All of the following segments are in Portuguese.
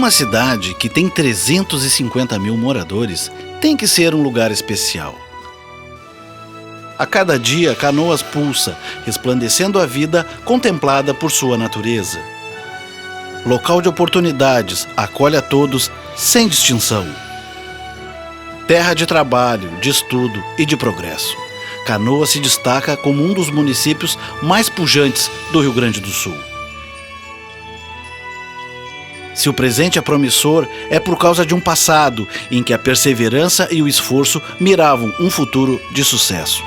Uma cidade que tem 350 mil moradores tem que ser um lugar especial. A cada dia, Canoas pulsa, resplandecendo a vida contemplada por sua natureza. Local de oportunidades, acolhe a todos sem distinção. Terra de trabalho, de estudo e de progresso. Canoas se destaca como um dos municípios mais pujantes do Rio Grande do Sul. Se o presente é promissor, é por causa de um passado em que a perseverança e o esforço miravam um futuro de sucesso.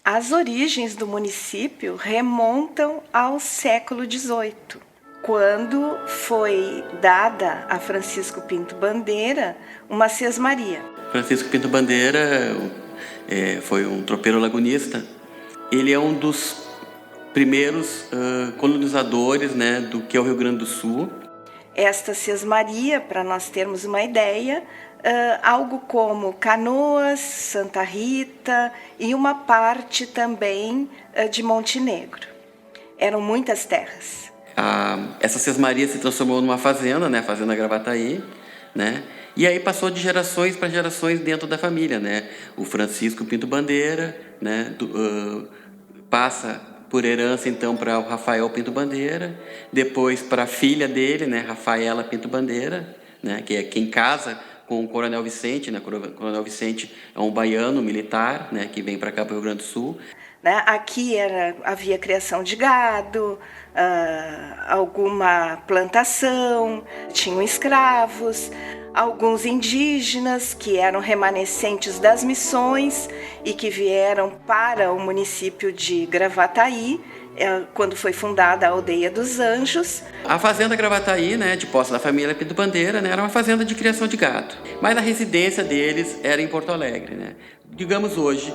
As origens do município remontam ao século XVIII, quando foi dada a Francisco Pinto Bandeira uma sesmaria. Francisco Pinto Bandeira foi um tropeiro lagunista. Ele é um dos primeiros colonizadores, né, do que é o Rio Grande do Sul. Esta sesmaria, para nós termos uma ideia, algo como Canoas, Santa Rita e uma parte também de Montenegro. Eram muitas terras. Essa sesmaria se transformou numa fazenda, né, Fazenda Gravataí, né? E aí passou de gerações para gerações dentro da família, né? O Francisco Pinto Bandeira, né, passa por herança então para o Rafael Pinto Bandeira, depois para a filha dele, né, Rafaela Pinto Bandeira, né, que é quem casa com o Coronel Vicente, né? O Coronel Vicente é um baiano militar, né, que vem para cá, para o Rio Grande do Sul. Aqui havia criação de gado, alguma plantação, tinham escravos, alguns indígenas que eram remanescentes das missões e que vieram para o município de Gravataí, quando foi fundada a Aldeia dos Anjos. A fazenda Gravataí, né, de posse da família Pinto Bandeira, né, era uma fazenda de criação de gado. Mas a residência deles era em Porto Alegre, né? Digamos hoje,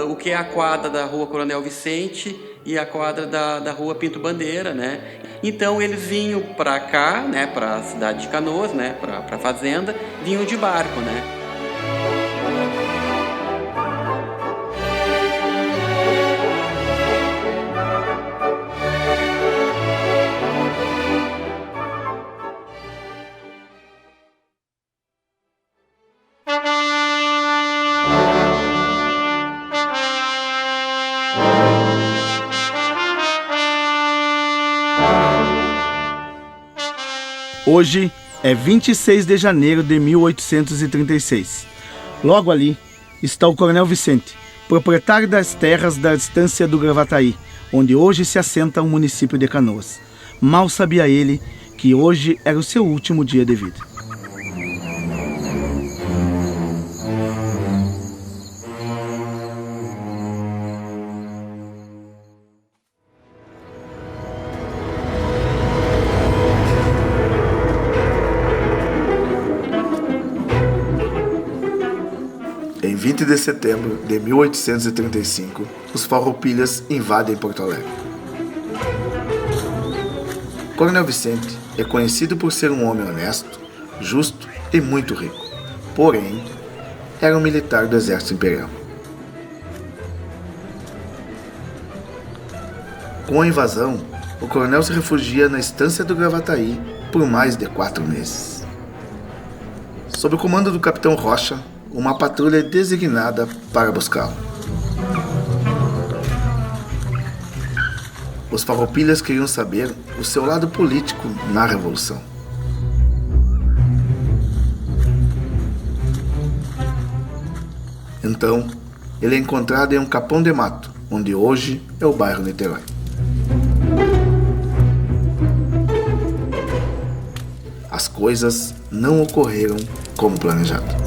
o que é a quadra da Rua Coronel Vicente e a quadra da Rua Pinto Bandeira, né? Então eles vinham para cá, né, para a cidade de Canoas, né, para a fazenda, vinham de barco, né? Hoje é 26 de janeiro de 1836. Logo ali está o Coronel Vicente, proprietário das terras da estância do Gravataí, onde hoje se assenta o município de Canoas. Mal sabia ele que hoje era o seu último dia de vida. Em 20 de setembro de 1835, os farroupilhas invadem Porto Alegre. Coronel Vicente é conhecido por ser um homem honesto, justo e muito rico. Porém, era um militar do Exército Imperial. Com a invasão, o coronel se refugia na estância do Gravataí por mais de 4 meses. Sob o comando do capitão Rocha, uma patrulha é designada para buscá-lo. Os farroupilhas queriam saber o seu lado político na Revolução. Então, ele é encontrado em um capão de mato, onde hoje é o bairro Niterói. As coisas não ocorreram como planejado.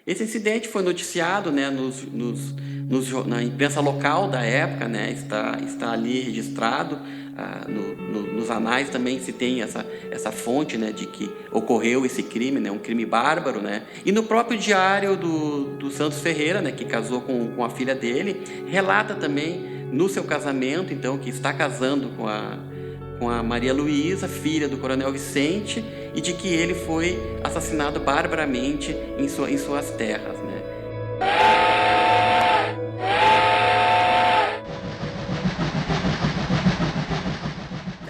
Esse incidente foi noticiado, né, na imprensa local da época, né, está ali registrado, nos anais também se tem essa fonte, né, de que ocorreu esse crime, né, um crime bárbaro, né, e no próprio diário do Santos Ferreira, né, que casou com a filha dele, relata também no seu casamento, então, que está casando com a Maria Luísa, filha do Coronel Vicente, e de que ele foi assassinado barbaramente em suas terras, né?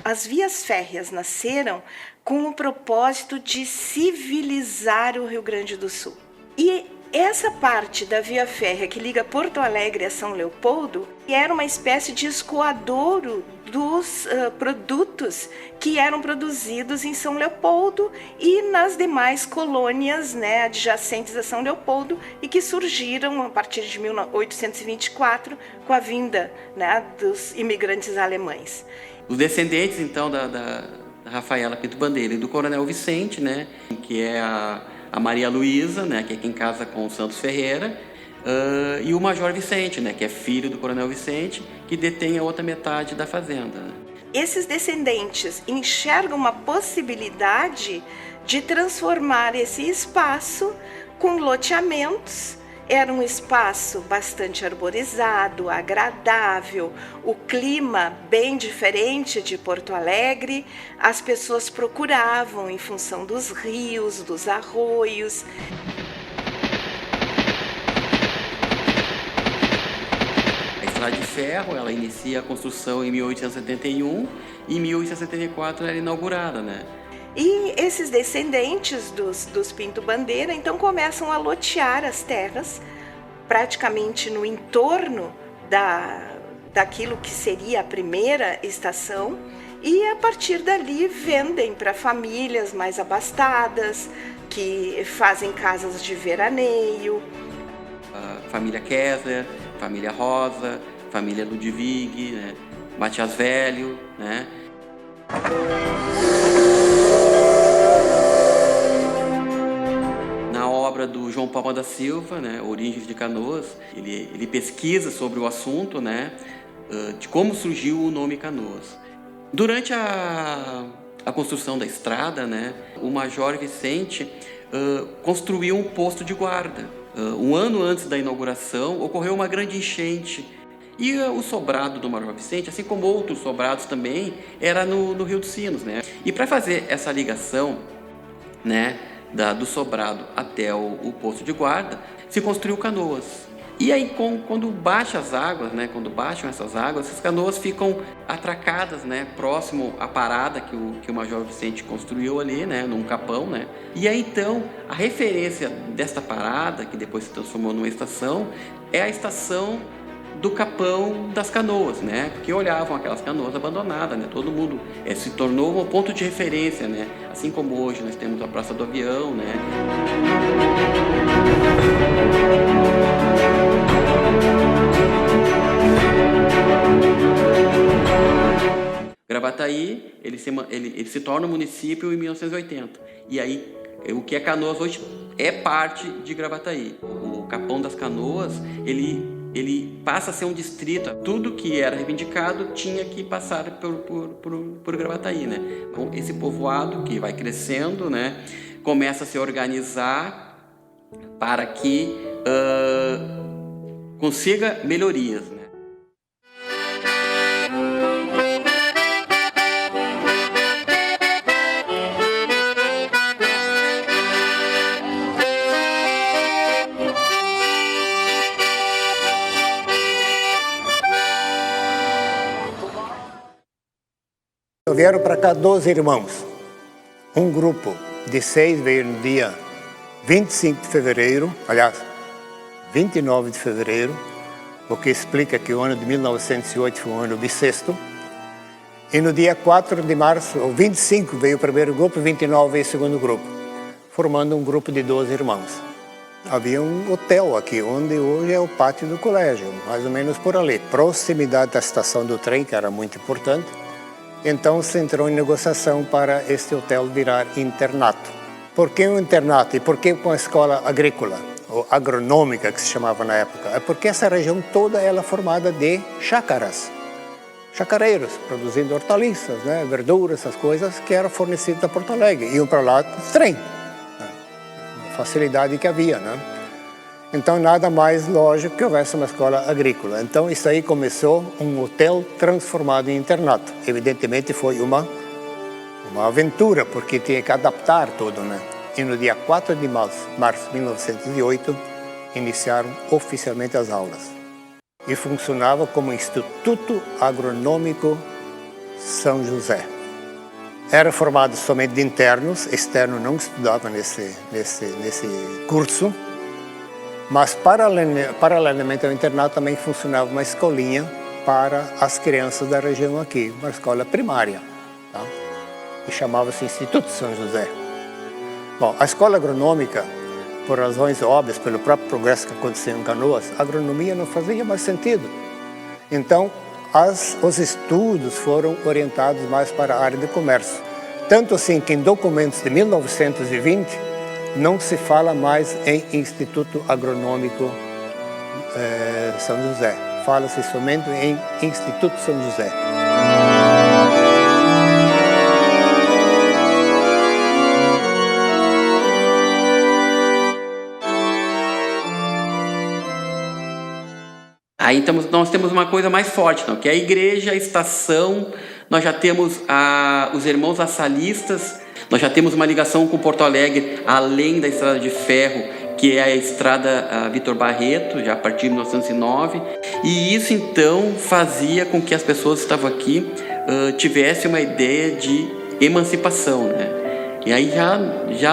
As vias férreas nasceram com o propósito de civilizar o Rio Grande do Sul. E essa parte da via férrea que liga Porto Alegre a São Leopoldo era uma espécie de escoadouro dos produtos que eram produzidos em São Leopoldo e nas demais colônias, né, adjacentes a São Leopoldo e que surgiram a partir de 1824 com a vinda, né, dos imigrantes alemães. Os descendentes, então, da Rafaela Pinto Bandeira e do Coronel Vicente, né, que é a Maria Luísa, né, que é quem casa com o Santos Ferreira, e o Major Vicente, né, que é filho do Coronel Vicente, que detém a outra metade da fazenda. Esses descendentes enxergam uma possibilidade de transformar esse espaço com loteamentos. Era um espaço bastante arborizado, agradável, o clima bem diferente de Porto Alegre. As pessoas procuravam em função dos rios, dos arroios. A Estrada de Ferro, ela inicia a construção em 1871 e em 1874 ela é inaugurada, né? E esses descendentes dos Pinto Bandeira, então, começam a lotear as terras, praticamente no entorno daquilo que seria a primeira estação, e a partir dali vendem para famílias mais abastadas, que fazem casas de veraneio. A família Kessler, família Rosa, família Ludwig, né? Matias Velho, né? Na obra do João Palma da Silva, né, Origens de Canoas, ele pesquisa sobre o assunto, né, de como surgiu o nome Canoas. Durante a construção da estrada, né, o Major Vicente construiu um posto de guarda. Um ano antes da inauguração, ocorreu uma grande enchente. E o sobrado do Major Vicente, assim como outros sobrados também, era no Rio dos Sinos, né? E para fazer essa ligação, né, do sobrado até o posto de guarda, se construiu canoas. E aí, quando baixa as águas, né, quando baixam essas águas, essas canoas ficam atracadas, né, próximo à parada que o Major Vicente construiu ali, né, num capão, né. E aí, então, a referência desta parada, que depois se transformou numa estação, é a estação do Capão das Canoas, né? Porque olhavam aquelas canoas abandonadas, né? Todo mundo se tornou um ponto de referência, né? Assim como hoje nós temos a Praça do Avião, né? Gravataí, ele se torna um município em 1980. E aí, o que é Canoas hoje é parte de Gravataí. O Capão das Canoas, ele passa a ser um distrito. Tudo que era reivindicado tinha que passar por Gravataí, né? Então, esse povoado que vai crescendo, né, começa a se organizar para que consiga melhorias, né? Vieram para cá 12 irmãos. Um grupo de 6 veio no dia 25 de fevereiro, aliás, 29 de fevereiro, o que explica que o ano de 1908 foi um ano bissexto. E no dia 4 de março, ou 25, veio o primeiro grupo, 29 veio o segundo grupo, formando um grupo de 12 irmãos. Havia um hotel aqui, onde hoje é o pátio do colégio, mais ou menos por ali. Proximidade da estação do trem, que era muito importante. Então se entrou em negociação para este hotel virar internato. Por que um internato e por que uma escola agrícola, ou agronômica, que se chamava na época? É porque essa região toda ela é formada de chácaras. Chacareiros, produzindo hortaliças, né, verduras, essas coisas que eram fornecidas a Porto Alegre. Iam para lá de trem. Facilidade que havia, né? Então, nada mais lógico que houvesse uma escola agrícola. Então, isso aí começou um hotel transformado em internato. Evidentemente, foi uma aventura, porque tinha que adaptar tudo, né? E no dia 4 de março de 1908, iniciaram oficialmente as aulas. E funcionava como Instituto Agronômico São José. Era formado somente de internos, externo não estudava nesse curso, mas paralelamente ao internato também funcionava uma escolinha para as crianças da região aqui, uma escola primária, tá? E chamava-se Instituto São José. Bom, a escola agronômica, por razões óbvias, pelo próprio progresso que aconteceu em Canoas, a agronomia não fazia mais sentido. Então, os estudos foram orientados mais para a área de comércio. Tanto assim que em documentos de 1920 não se fala mais em Instituto Agronômico São José. Fala-se somente em Instituto São José. Aí nós temos uma coisa mais forte, não? Que é a igreja, a estação, nós já temos os irmãos assalistas, nós já temos uma ligação com Porto Alegre, além da estrada de ferro, que é a estrada Vitor Barreto, já a partir de 1909, e isso então fazia com que as pessoas que estavam aqui tivessem uma ideia de emancipação, né? E aí já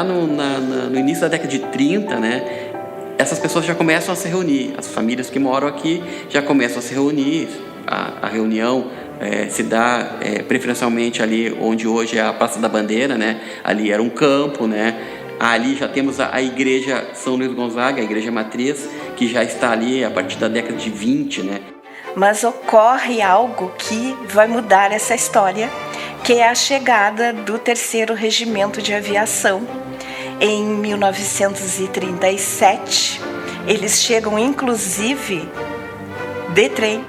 no início da década de 30, né, essas pessoas já começam a se reunir, as famílias que moram aqui já começam a se reunir, a reunião se dá preferencialmente ali onde hoje é a Praça da Bandeira, né? Ali era um campo, né? Ali já temos a igreja São Luís Gonzaga, a igreja matriz, que já está ali a partir da década de 20, né? Mas ocorre algo que vai mudar essa história, que é a chegada do 3º Regimento de Aviação. Em 1937, eles chegam inclusive de trem.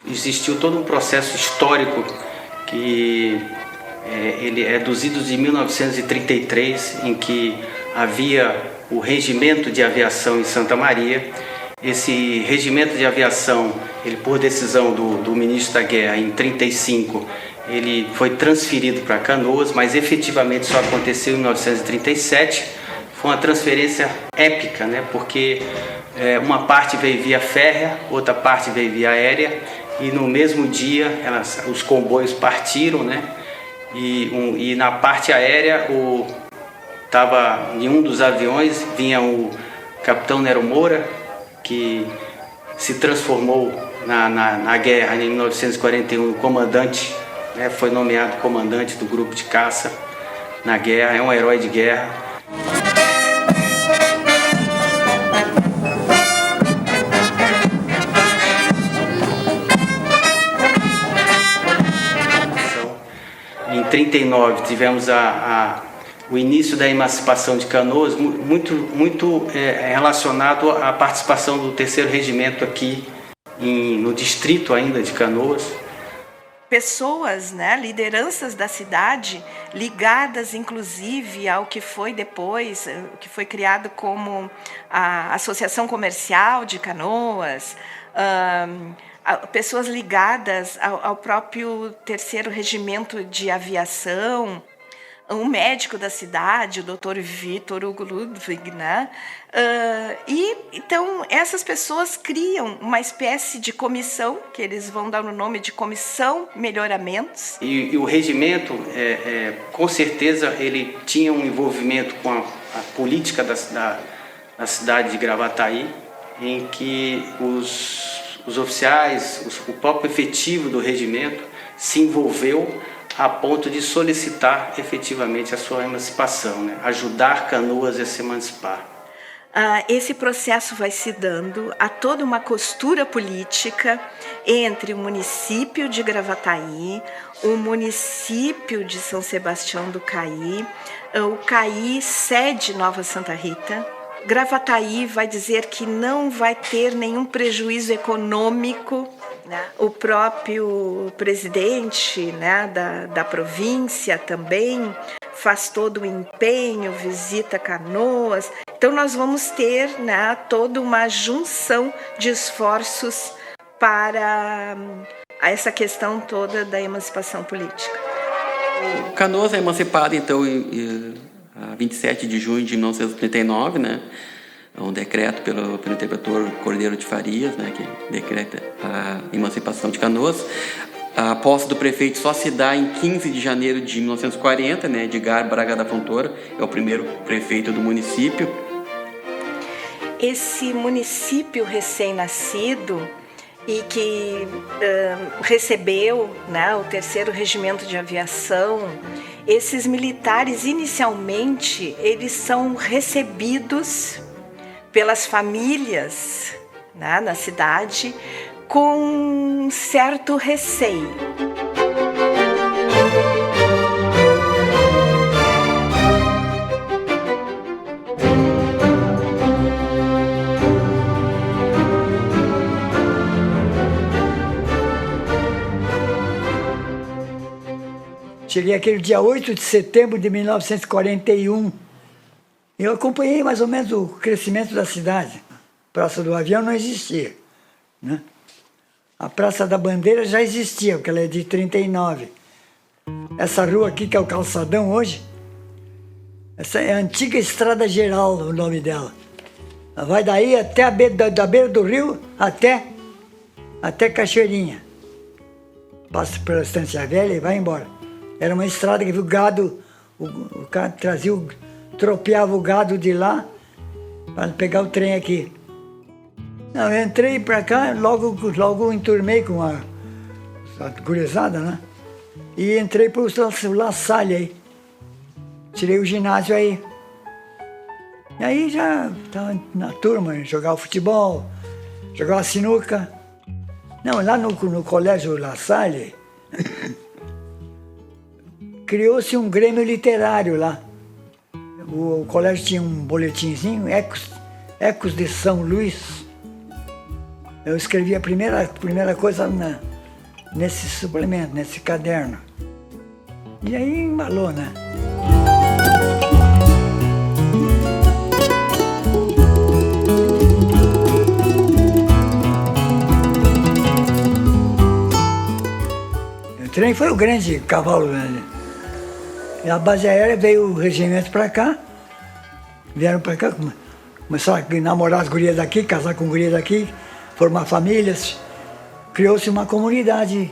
Existiu todo um processo histórico que ele é dos idos de 1933, em que havia o Regimento de Aviação em Santa Maria. Esse Regimento de Aviação, ele por decisão do ministro da Guerra, em 1935, ele foi transferido para Canoas, mas efetivamente só aconteceu em 1937. Foi uma transferência épica, né? Porque uma parte veio via férrea, outra parte veio via aérea, e no mesmo dia os comboios partiram, né? E na parte aérea, em um dos aviões vinha o capitão Nero Moura, que se transformou na guerra em 1941 no comandante, né? Foi nomeado comandante do grupo de caça na guerra, é um herói de guerra. Em 1939 tivemos o início da emancipação de Canoas, muito relacionado à participação do 3º Regimento aqui no distrito ainda de Canoas. Pessoas, né, lideranças da cidade, ligadas inclusive ao que foi depois, que foi criado como a Associação Comercial de Canoas, pessoas ligadas ao próprio 3º Regimento de Aviação, um médico da cidade, o Dr. Vitor Hugo Ludwig, né? E então essas pessoas criam uma espécie de comissão, que eles vão dar o nome de Comissão Melhoramentos. E o regimento, com certeza, ele tinha um envolvimento com a política da cidade de Gravataí, em que os oficiais, o próprio efetivo do regimento se envolveu a ponto de solicitar efetivamente a sua emancipação, né? Ajudar Canoas a se emancipar. Esse processo vai se dando a toda uma costura política entre o município de Gravataí, o município de São Sebastião do Caí. O Caí cede Nova Santa Rita. Gravataí vai dizer que não vai ter nenhum prejuízo econômico. O próprio presidente, né, da província também faz todo o empenho, visita Canoas. Então nós vamos ter, né, toda uma junção de esforços para essa questão toda da emancipação política. Canoas é emancipada, então, em 27 de junho de 1939, né? É um decreto pelo interventor Cordeiro de Farias, né, que decreta a emancipação de Canoas. A posse do prefeito só se dá em 15 de janeiro de 1940, né? Edgar Braga da Fontoura é o primeiro prefeito do município. Esse município recém-nascido e que recebeu, né, o 3º Regimento de Aviação, esses militares inicialmente eles são recebidos pelas famílias, né, na cidade com certo receio. Cheguei aquele dia 8 de setembro de 1941. Eu acompanhei mais ou menos o crescimento da cidade. A Praça do Avião não existia, né? A Praça da Bandeira já existia, porque ela é de 39. Essa rua aqui, que é o Calçadão hoje, essa é a antiga Estrada Geral, o nome dela. Ela vai daí até da beira do rio até Cachoeirinha. Passa pela Estância Velha e vai embora. Era uma estrada que o gado, o cara trazia, tropeava o gado de lá para pegar o trem aqui. Não, eu entrei para cá, logo enturmei com a gurizada, né? E entrei para o La Salle aí. Tirei o ginásio aí. E aí já estava na turma, jogava futebol, jogava sinuca. Não, lá no colégio La Salle, criou-se um grêmio literário lá. O colégio tinha um boletinzinho, Ecos de São Luís. Eu escrevi a primeira coisa nesse suplemento, nesse caderno. E aí embalou, né? O trem foi o grande cavalo, né? E a base aérea veio o regimento para cá, vieram para cá, começaram a namorar as gurias daqui, casar com gurias daqui, formar famílias, criou-se uma comunidade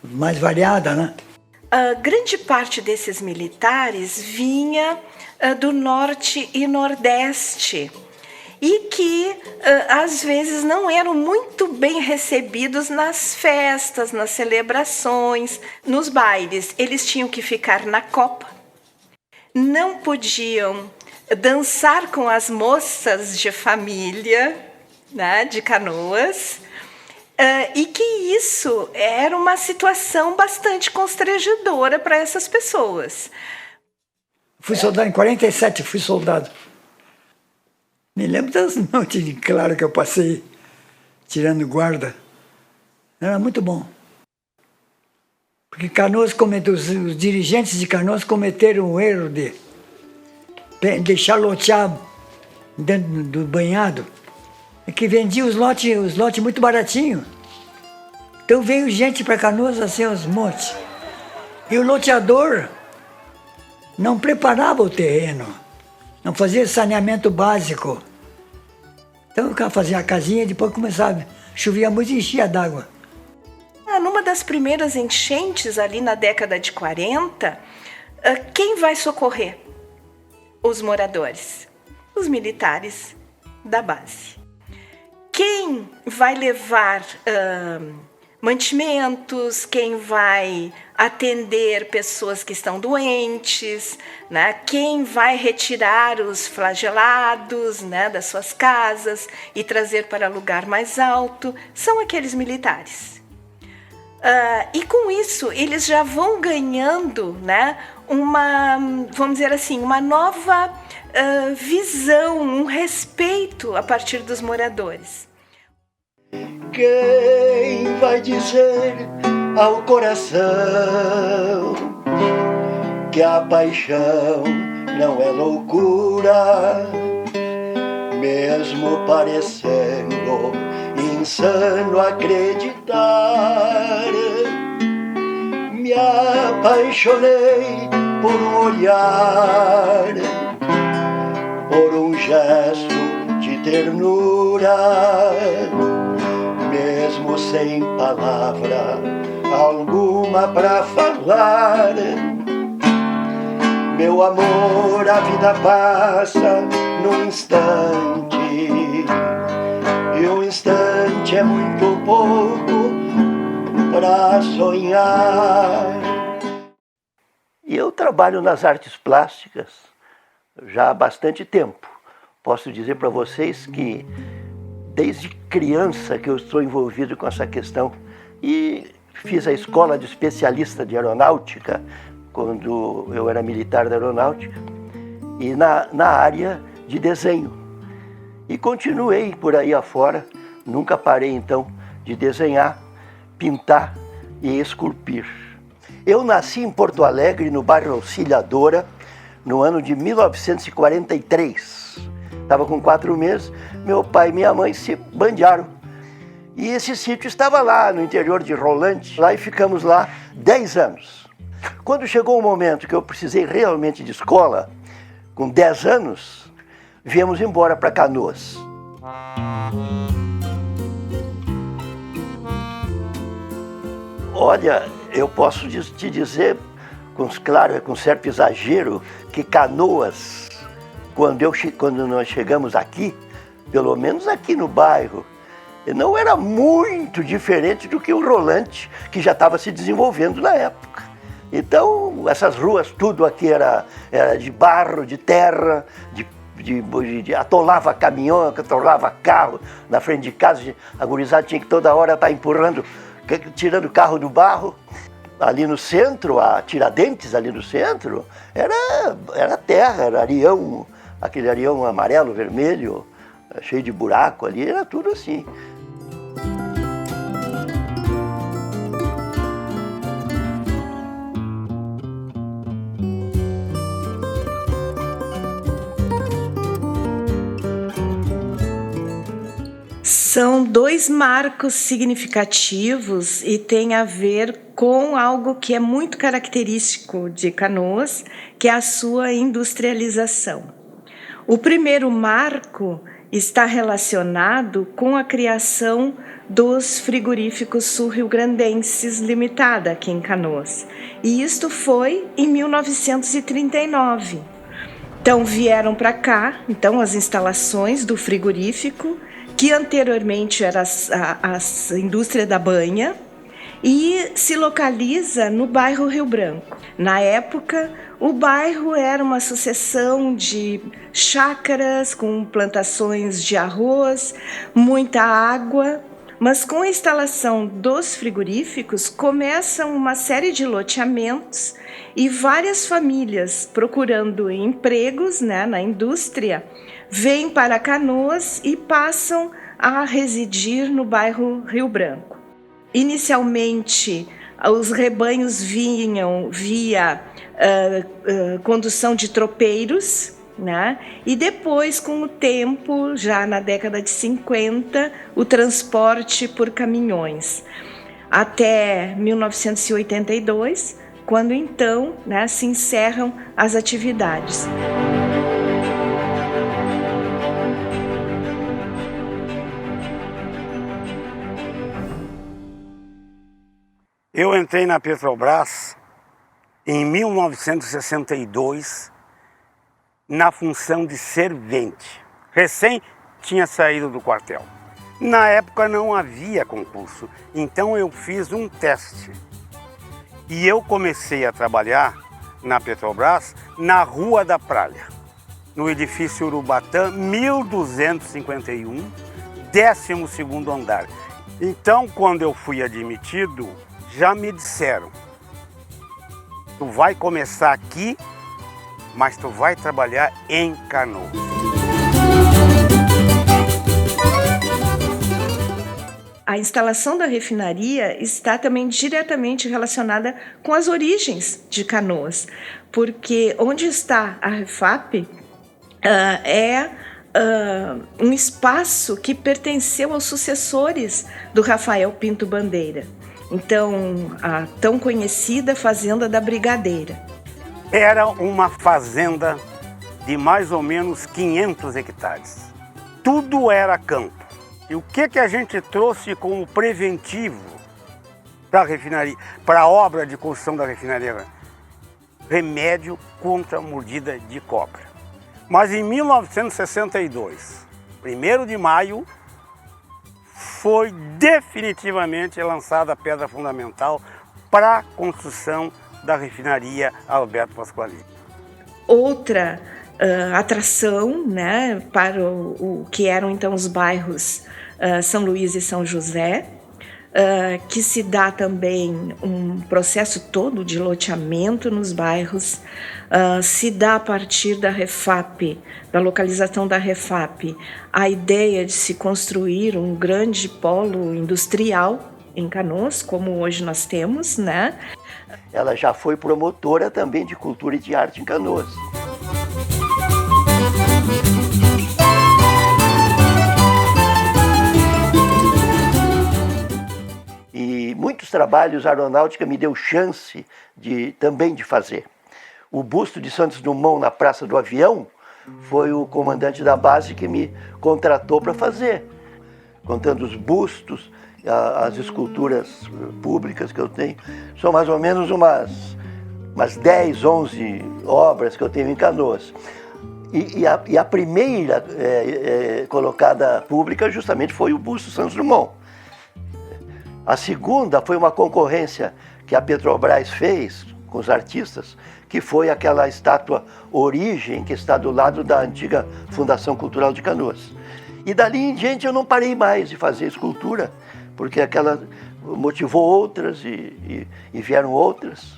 mais variada, né? A grande parte desses militares vinha do norte e nordeste e que às vezes não eram muito bem recebidos nas festas, nas celebrações, nos bailes. Eles tinham que ficar na copa, não podiam dançar com as moças de família, né, de Canoas, e que isso era uma situação bastante constrangedora para essas pessoas. Fui soldado em 47, fui soldado. Me lembro das noites de claro que eu passei tirando guarda. Era muito bom. Porque Canoas os dirigentes de Canoas cometeram o erro de deixar lotear dentro do banhado, que vendia os lotes muito baratinho. Então veio gente para Canoas assim, aos montes. E o loteador não preparava o terreno, não fazia saneamento básico. Então o cara fazia a casinha e depois começava, chovia muito e enchia d'água. Numa das primeiras enchentes, ali na década de 40, quem vai socorrer os moradores? Os militares da base. Quem vai levar mantimentos, quem vai atender pessoas que estão doentes, né? Quem vai retirar os flagelados, né, das suas casas e trazer para lugar mais alto, são aqueles militares. E com isso eles já vão ganhando, né, vamos dizer assim, uma nova visão, um respeito a partir dos moradores. Quem vai dizer ao coração que a paixão não é loucura, mesmo parecendo insano acreditar? Me apaixonei por um olhar, por um gesto de ternura, mesmo sem palavra alguma pra falar. Meu amor, a vida passa num instante, e um instante é muito pouco pra sonhar. E eu trabalho nas artes plásticas já há bastante tempo. Posso dizer para vocês que desde criança que eu estou envolvido com essa questão, e fiz a escola de especialista de aeronáutica quando eu era militar da aeronáutica, e na área de desenho. E continuei por aí afora, nunca parei então de desenhar, pintar e esculpir. Eu nasci em Porto Alegre, no bairro Auxiliadora, no ano de 1943. Estava com 4 meses, meu pai e minha mãe se bandearam. E esse sítio estava lá no interior de Rolante, lá, e ficamos lá 10 anos. Quando chegou o momento que eu precisei realmente de escola, com 10 anos, viemos embora para Canoas. Olha, eu posso te dizer, claro, com certo exagero, que Canoas, quando nós chegamos aqui, pelo menos aqui no bairro, não era muito diferente do que o Rolante, que já estava se desenvolvendo na época. Então, essas ruas, tudo aqui era de barro, de terra, atolava caminhão, atolava carro na frente de casa. A gurizada tinha que toda hora estar empurrando, tirando o carro do barro. Ali no centro, a Tiradentes, ali no centro, era terra, era areião, aquele areião amarelo, vermelho, cheio de buraco ali, era tudo assim. São 2 marcos significativos e tem a ver com algo que é muito característico de Canoas, que é a sua industrialização. O primeiro marco está relacionado com a criação dos frigoríficos sul-riograndenses limitada aqui em Canoas. E isto foi em 1939. Então vieram para cá, as instalações do frigorífico, que anteriormente era a indústria da banha, e se localiza no bairro Rio Branco. Na época, o bairro era uma sucessão de chácaras com plantações de arroz, muita água, mas com a instalação dos frigoríficos começam uma série de loteamentos e várias famílias procurando empregos, né, na indústria, vêm para Canoas e passam a residir no bairro Rio Branco. Inicialmente, os rebanhos vinham via condução de tropeiros, né? E depois, com o tempo, já na década de 50, o transporte por caminhões. Até 1982, quando então, né, se encerram as atividades. Eu entrei na Petrobras em 1962 na função de servente. Recém tinha saído do quartel. Na época não havia concurso, então eu fiz um teste. E eu comecei a trabalhar na Petrobras na Rua da Praia, no edifício Urubatã 1251, 12º andar. Então, quando eu fui admitido, já me disseram: tu vai começar aqui, mas tu vai trabalhar em Canoas. A instalação da refinaria está também diretamente relacionada com as origens de Canoas, porque onde está a Refap é um espaço que pertenceu aos sucessores do Rafael Pinto Bandeira. Então, a tão conhecida Fazenda da Brigadeira. Era uma fazenda de mais ou menos 500 hectares. Tudo era campo. E o que a gente trouxe como preventivo para a refinaria, para a obra de construção da refinaria? Remédio contra a mordida de cobra. Mas em 1962, 1º de maio, foi definitivamente lançada a pedra fundamental para a construção da refinaria Alberto Pasqualini. Outra atração, né, para o que eram então os bairros São Luís e São José, que se dá também um processo todo de loteamento nos bairros, se dá a partir da Refap, da localização da Refap, a ideia de se construir um grande polo industrial em Canoas, como hoje nós temos, né? Ela já foi promotora também de cultura e de arte em Canoas. E muitos trabalhos a aeronáutica me deu chance também de fazer. O busto de Santos Dumont na Praça do Avião foi o comandante da base que me contratou para fazer, contando os bustos, as esculturas públicas que eu tenho. São mais ou menos umas 10, 11 obras que eu tenho em Canoas. E a primeira colocada pública justamente foi o busto Santos Dumont. A segunda foi uma concorrência que a Petrobras fez com os artistas, que foi aquela estátua Origem, que está do lado da antiga Fundação Cultural de Canoas. E dali em diante eu não parei mais de fazer escultura, porque aquela motivou outras e vieram outras.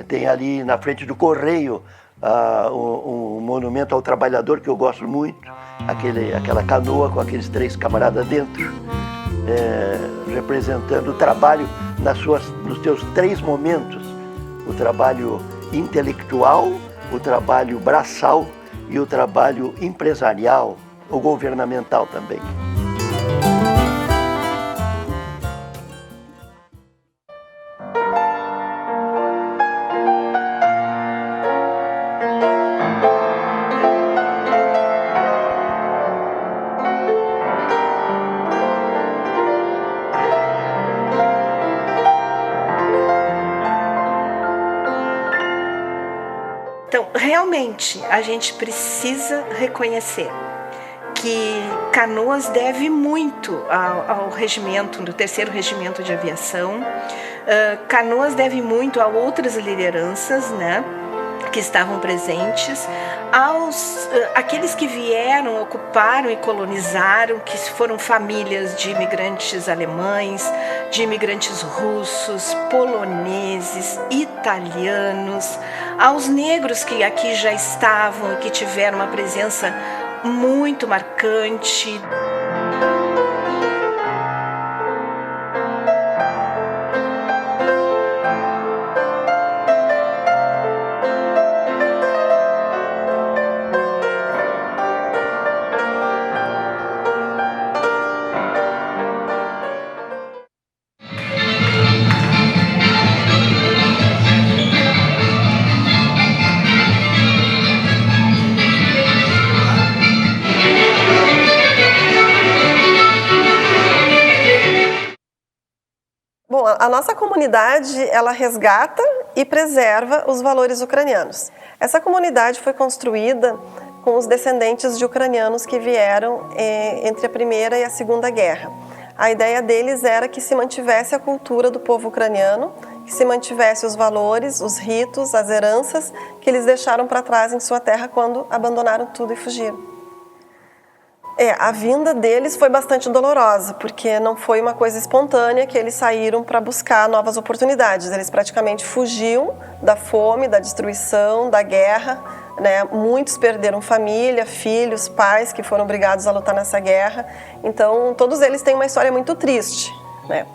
Tem ali na frente do Correio um monumento ao trabalhador que eu gosto muito, aquela canoa com aqueles 3 camaradas dentro, representando o trabalho nos seus 3 momentos: o trabalho intelectual, o trabalho braçal e o trabalho empresarial ou governamental também. Então, realmente, a gente precisa reconhecer que Canoas deve muito ao regimento, do 3º Regimento de Aviação. Canoas deve muito a outras lideranças, né, que estavam presentes, aqueles que vieram, ocuparam e colonizaram, que foram famílias de imigrantes alemães, de imigrantes russos, poloneses, italianos, aos negros que aqui já estavam e que tiveram uma presença muito marcante. a nossa comunidade, ela resgata e preserva os valores ucranianos. Essa comunidade foi construída com os descendentes de ucranianos que vieram entre a Primeira e a Segunda Guerra. A ideia deles era que se mantivesse a cultura do povo ucraniano, que se mantivesse os valores, os ritos, as heranças que eles deixaram para trás em sua terra quando abandonaram tudo e fugiram. A vinda deles foi bastante dolorosa, porque não foi uma coisa espontânea que eles saíram para buscar novas oportunidades. Eles praticamente fugiam da fome, da destruição, da guerra, né? Muitos perderam família, filhos, pais que foram obrigados a lutar nessa guerra. Então, todos eles têm uma história muito triste, né?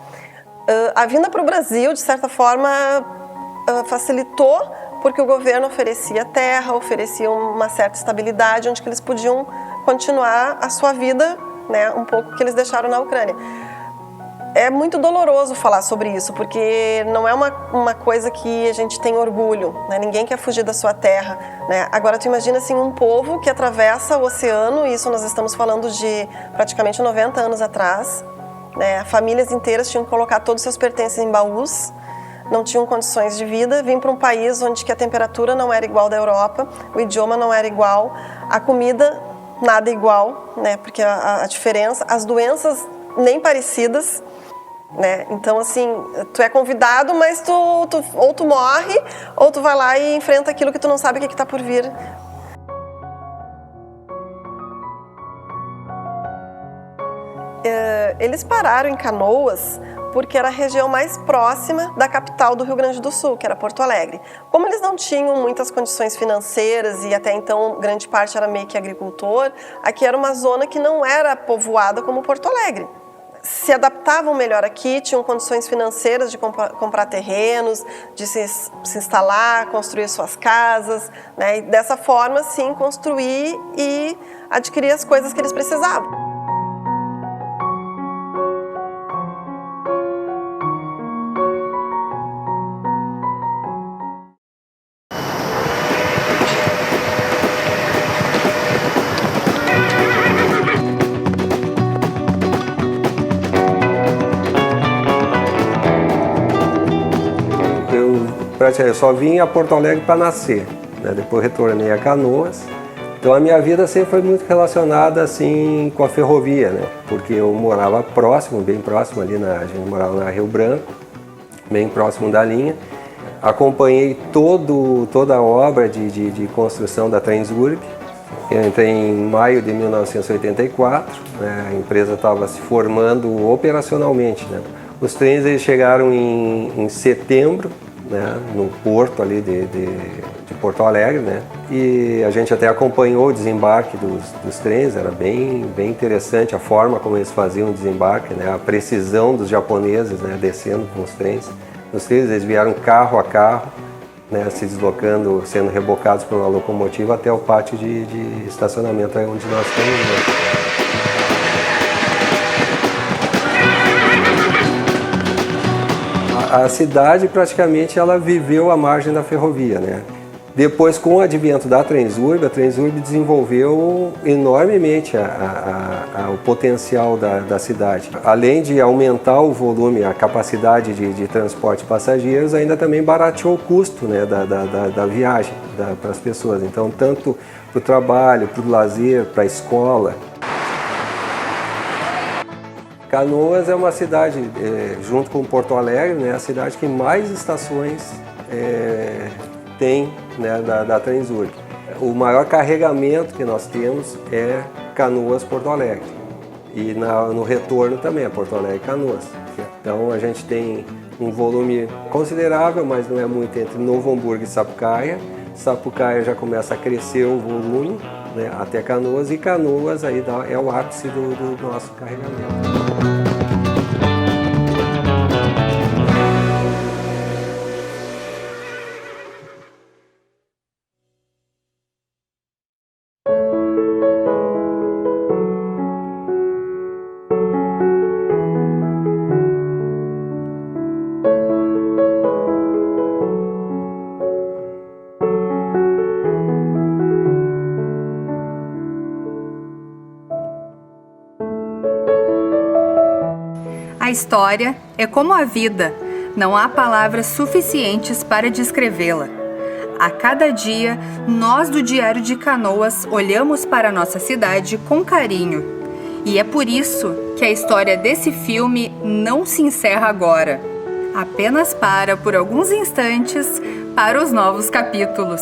A vinda para o Brasil, de certa forma, facilitou, porque o governo oferecia terra, oferecia uma certa estabilidade, onde que eles podiam continuar a sua vida, né, um pouco que eles deixaram na Ucrânia. É muito doloroso falar sobre isso, porque não é uma coisa que a gente tem orgulho, né? Ninguém quer fugir da sua terra, né? Agora, tu imagina assim, um povo que atravessa o oceano, e isso nós estamos falando de praticamente 90 anos atrás, né? Famílias inteiras tinham que colocar todos os seus pertences em baús, não tinham condições de vida, vim para um país onde que a temperatura não era igual da Europa, o idioma não era igual, a comida nada igual, né? Porque a diferença, as doenças nem parecidas, né? Então, assim, tu é convidado, mas ou tu morre, ou tu vai lá e enfrenta aquilo que tu não sabe o que está por vir. Eles pararam em Canoas porque era a região mais próxima da capital do Rio Grande do Sul, que era Porto Alegre. Como eles não tinham muitas condições financeiras e até então grande parte era meio que agricultor, aqui era uma zona que não era povoada como Porto Alegre. Se adaptavam melhor aqui, tinham condições financeiras de comprar terrenos, de se instalar, construir suas casas, né? E dessa forma, sim, construir e adquirir as coisas que eles precisavam. Eu só vim a Porto Alegre para nascer, né? Depois retornei a Canoas. Então a minha vida sempre foi muito relacionada assim com a ferrovia, né? Porque eu morava próximo, bem próximo ali, a gente morava na Rio Branco, bem próximo da linha. Acompanhei toda a obra de construção da Transurb. Eu entrei em maio de 1984, né? A empresa estava se formando operacionalmente, né? Os trens eles chegaram em setembro, né, no porto ali de Porto Alegre, né? E a gente até acompanhou o desembarque dos trens, era bem interessante a forma como eles faziam o desembarque, né? A precisão dos japoneses, né, descendo com os trens. Os trens eles vieram carro a carro, né, se deslocando, sendo rebocados por uma locomotiva até o pátio de estacionamento onde nós estamos, né? A cidade praticamente ela viveu à margem da ferrovia, né? Depois, com o advento da Transurb, a Transurb desenvolveu enormemente o potencial da cidade. Além de aumentar o volume, a capacidade de transporte de passageiros, ainda também barateou o custo, né, da viagem para as pessoas. Então, tanto para o trabalho, para o lazer, para a escola. Canoas é uma cidade, junto com Porto Alegre, né, a cidade que mais estações tem, né, da Transurb. O maior carregamento que nós temos é Canoas-Porto Alegre. E no retorno também é Porto Alegre-Canoas. Então a gente tem um volume considerável, mas não é muito, entre Novo Hamburgo e Sapucaia. Sapucaia já começa a crescer o volume, né, até Canoas, e Canoas aí é o ápice do nosso carregamento. A história é como a vida. Não há palavras suficientes para descrevê-la. A cada dia, nós do Diário de Canoas olhamos para a nossa cidade com carinho. E é por isso que a história desse filme não se encerra agora. Apenas para, por alguns instantes, para os novos capítulos.